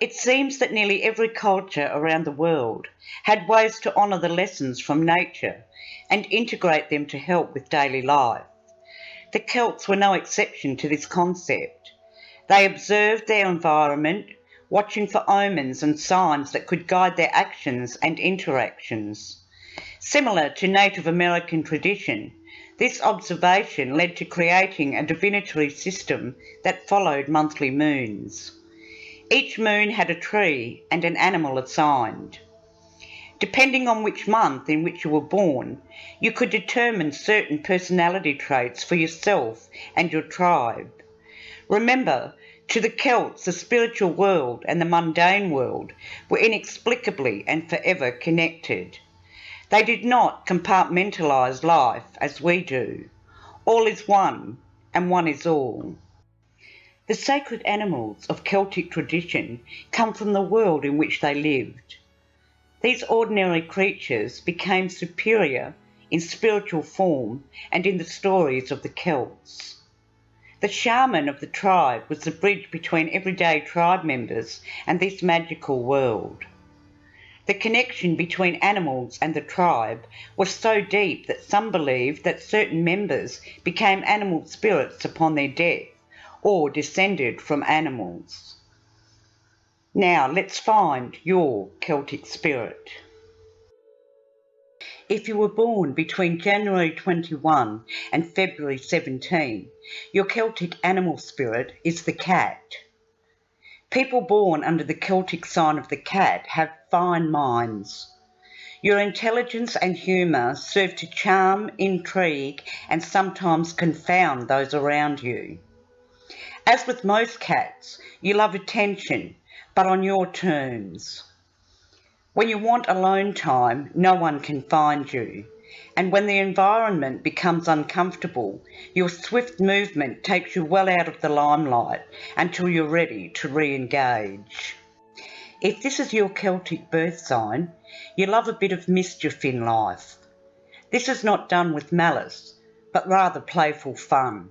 It seems that nearly every culture around the world had ways to honour the lessons from nature and integrate them to help with daily life. The Celts were no exception to this concept. They observed their environment, watching for omens and signs that could guide their actions and interactions. Similar to Native American tradition, this observation led to creating a divinatory system that followed monthly moons. Each moon had a tree and an animal assigned. Depending on which month in which you were born, you could determine certain personality traits for yourself and your tribe. Remember, to the Celts, the spiritual world and the mundane world were inexplicably and forever connected. They did not compartmentalise life as we do. All is one, and one is all. The sacred animals of Celtic tradition come from the world in which they lived. These ordinary creatures became superior in spiritual form and in the stories of the Celts. The shaman of the tribe was the bridge between everyday tribe members and this magical world. The connection between animals and the tribe was so deep that some believed that certain members became animal spirits upon their death or descended from animals. Now let's find your Celtic spirit. If you were born between January 21 and February 17, your Celtic animal spirit is the cat. People born under the Celtic sign of the cat have fine minds. Your intelligence and humour serve to charm, intrigue, and sometimes confound those around you. As with most cats, you love attention, but on your terms. When you want alone time, no one can find you, and when the environment becomes uncomfortable, your swift movement takes you well out of the limelight until you're ready to re-engage. If this is your Celtic birth sign, you love a bit of mischief in life. This is not done with malice, but rather playful fun.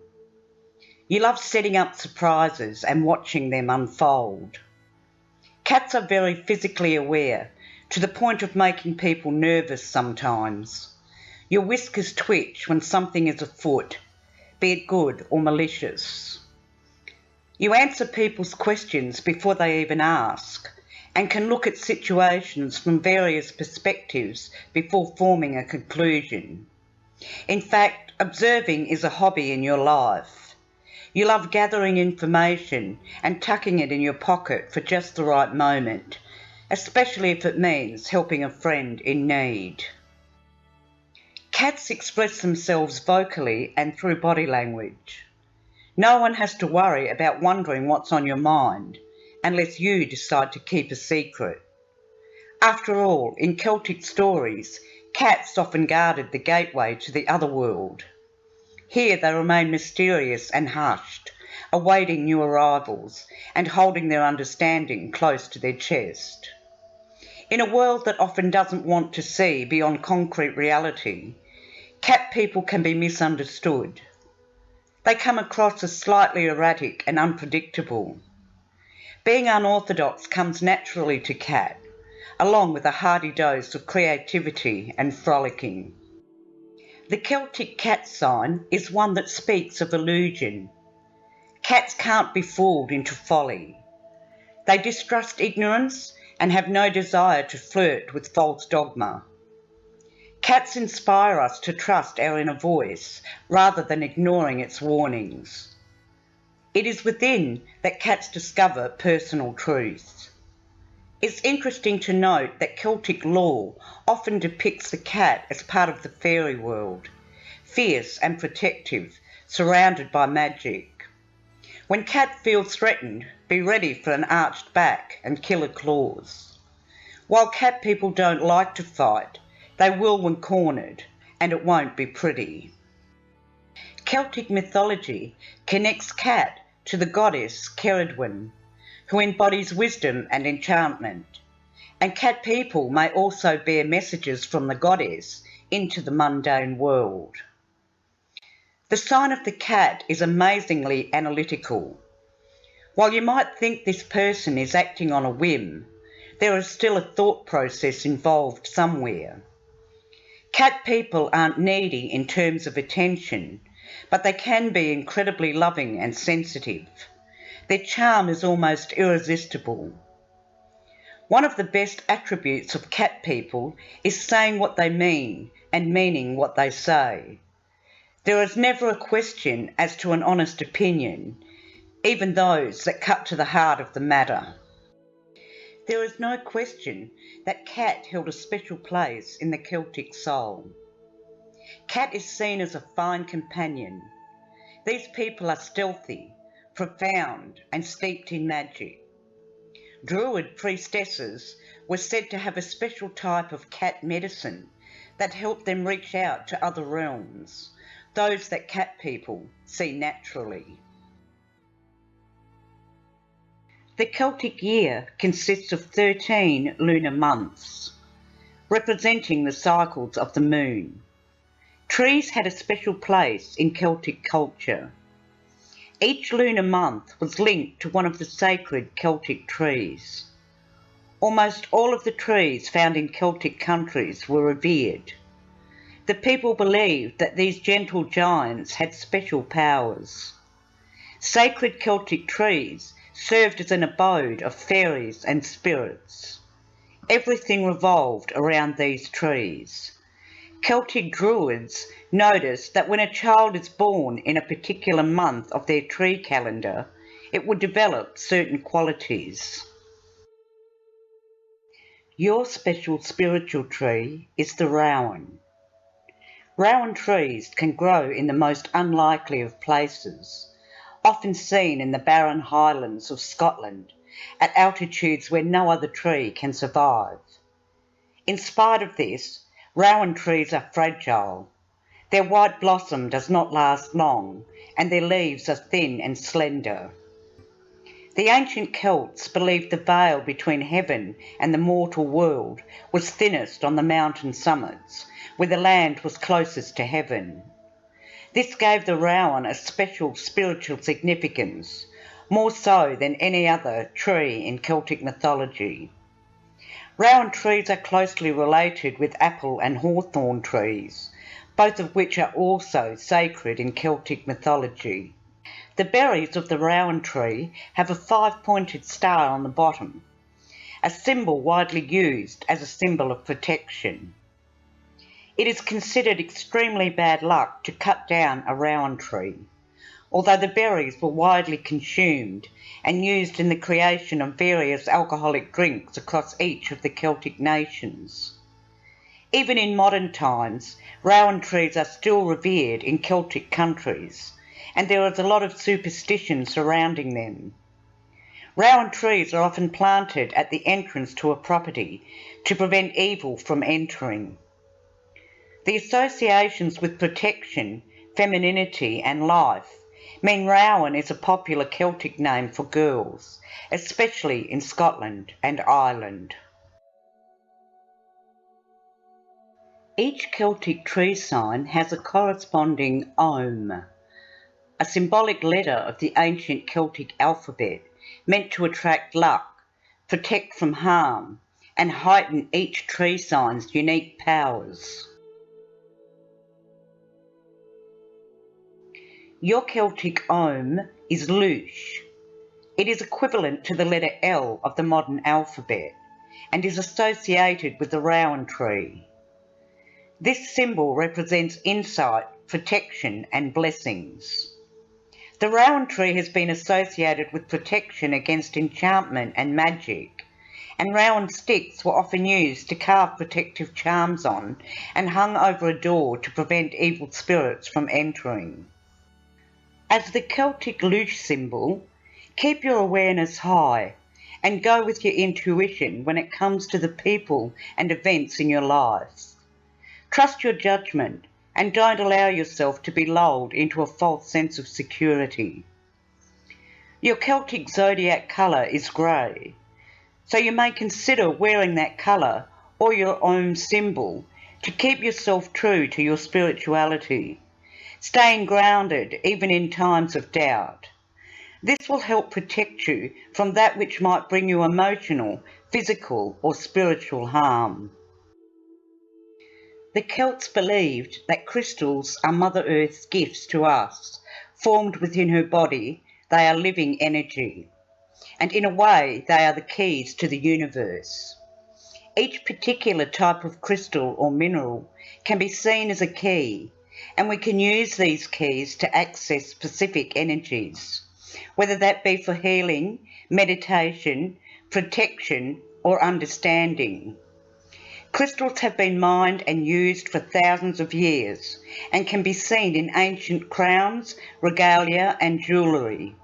You love setting up surprises and watching them unfold. Cats are very physically aware, to the point of making people nervous sometimes. Your whiskers twitch when something is afoot, be it good or malicious. You answer people's questions before they even ask, and can look at situations from various perspectives before forming a conclusion. In fact, observing is a hobby in your life. You love gathering information and tucking it in your pocket for just the right moment, especially if it means helping a friend in need. Cats express themselves vocally and through body language. No one has to worry about wondering what's on your mind, unless you decide to keep a secret. After all, in Celtic stories, cats often guarded the gateway to the other world. Here they remain mysterious and hushed, awaiting new arrivals and holding their understanding close to their chest. In a world that often doesn't want to see beyond concrete reality, cat people can be misunderstood. They come across as slightly erratic and unpredictable. Being unorthodox comes naturally to cat, along with a hearty dose of creativity and frolicking. The Celtic cat sign is one that speaks of illusion. Cats can't be fooled into folly. They distrust ignorance and have no desire to flirt with false dogma. Cats inspire us to trust our inner voice rather than ignoring its warnings. It is within that cats discover personal truth. It's interesting to note that Celtic lore often depicts the cat as part of the fairy world, fierce and protective, surrounded by magic. When cat feels threatened, be ready for an arched back and killer claws. While cat people don't like to fight, they will when cornered, and it won't be pretty. Celtic mythology connects cat to the goddess Ceridwen, who embodies wisdom and enchantment, and cat people may also bear messages from the goddess into the mundane world. The sign of the cat is amazingly analytical. While you might think this person is acting on a whim, there is still a thought process involved somewhere. Cat people aren't needy in terms of attention, but they can be incredibly loving and sensitive. Their charm is almost irresistible. One of the best attributes of cat people is saying what they mean and meaning what they say. There is never a question as to an honest opinion, even those that cut to the heart of the matter. There is no question that cat held a special place in the Celtic soul. Cat is seen as a fine companion. These people are stealthy, profound, and steeped in magic. Druid priestesses were said to have a special type of cat medicine that helped them reach out to other realms, those that cat people see naturally. The Celtic year consists of 13 lunar months, representing the cycles of the moon. Trees had a special place in Celtic culture. Each lunar month was linked to one of the sacred Celtic trees. Almost all of the trees found in Celtic countries were revered. The people believed that these gentle giants had special powers. Sacred Celtic trees served as an abode of fairies and spirits. Everything revolved around these trees. Celtic Druids noticed that when a child is born in a particular month of their tree calendar, it would develop certain qualities. Your special spiritual tree is the rowan. Rowan trees can grow in the most unlikely of places, often seen in the barren highlands of Scotland, at altitudes where no other tree can survive. In spite of this, rowan trees are fragile. Their white blossom does not last long, and their leaves are thin and slender. The ancient Celts believed the veil between heaven and the mortal world was thinnest on the mountain summits, where the land was closest to heaven. This gave the rowan a special spiritual significance, more so than any other tree in Celtic mythology. Rowan trees are closely related with apple and hawthorn trees, both of which are also sacred in Celtic mythology. The berries of the rowan tree have a 5-pointed star on the bottom, a symbol widely used as a symbol of protection. It is considered extremely bad luck to cut down a rowan tree, although the berries were widely consumed and used in the creation of various alcoholic drinks across each of the Celtic nations. Even in modern times, rowan trees are still revered in Celtic countries, and there is a lot of superstition surrounding them. Rowan trees are often planted at the entrance to a property to prevent evil from entering. The associations with protection, femininity and life mean rowan is a popular Celtic name for girls, especially in Scotland and Ireland. Each Celtic tree sign has a corresponding ohm, a symbolic letter of the ancient Celtic alphabet meant to attract luck, protect from harm, and heighten each tree sign's unique powers. Your Celtic ohm is Lush. It is equivalent to the letter L of the modern alphabet and is associated with the rowan tree. This symbol represents insight, protection and blessings. The rowan tree has been associated with protection against enchantment and magic, and rowan sticks were often used to carve protective charms on and hung over a door to prevent evil spirits from entering. As the Celtic Lush symbol, keep your awareness high and go with your intuition when it comes to the people and events in your life. Trust your judgment and don't allow yourself to be lulled into a false sense of security. Your Celtic Zodiac colour is grey, so you may consider wearing that colour or your own symbol to keep yourself true to your spirituality, staying grounded even in times of doubt. This will help protect you from that which might bring you emotional, physical or spiritual harm. The Celts believed that crystals are Mother Earth's gifts to us. Formed within her body, they are living energy, and in a way they are the keys to the universe. Each particular type of crystal or mineral can be seen as a key, and we can use these keys to access specific energies, whether that be for healing, meditation, protection or understanding. Crystals have been mined and used for thousands of years and can be seen in ancient crowns, regalia and jewellery.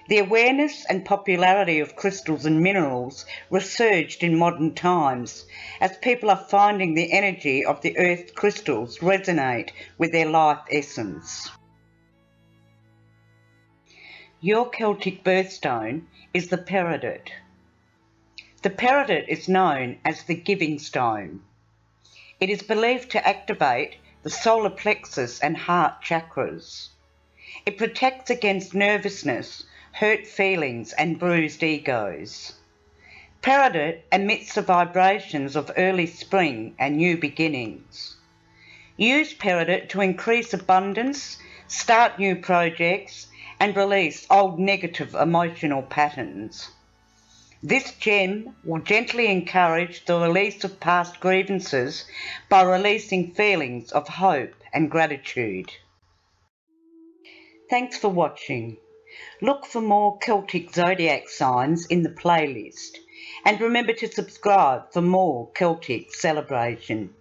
The awareness and popularity of crystals and minerals resurged in modern times as people are finding the energy of the earth's crystals resonate with their life essence. Your Celtic birthstone is the peridot. The peridot is known as the giving stone. It is believed to activate the solar plexus and heart chakras. It protects against nervousness, hurt feelings and bruised egos. Peridot emits the vibrations of early spring and new beginnings. Use peridot to increase abundance, start new projects and release old negative emotional patterns. This gem will gently encourage the release of past grievances by releasing feelings of hope and gratitude. Thanks for watching. Look for more Celtic Zodiac signs in the playlist and remember to subscribe for more Celtic celebration.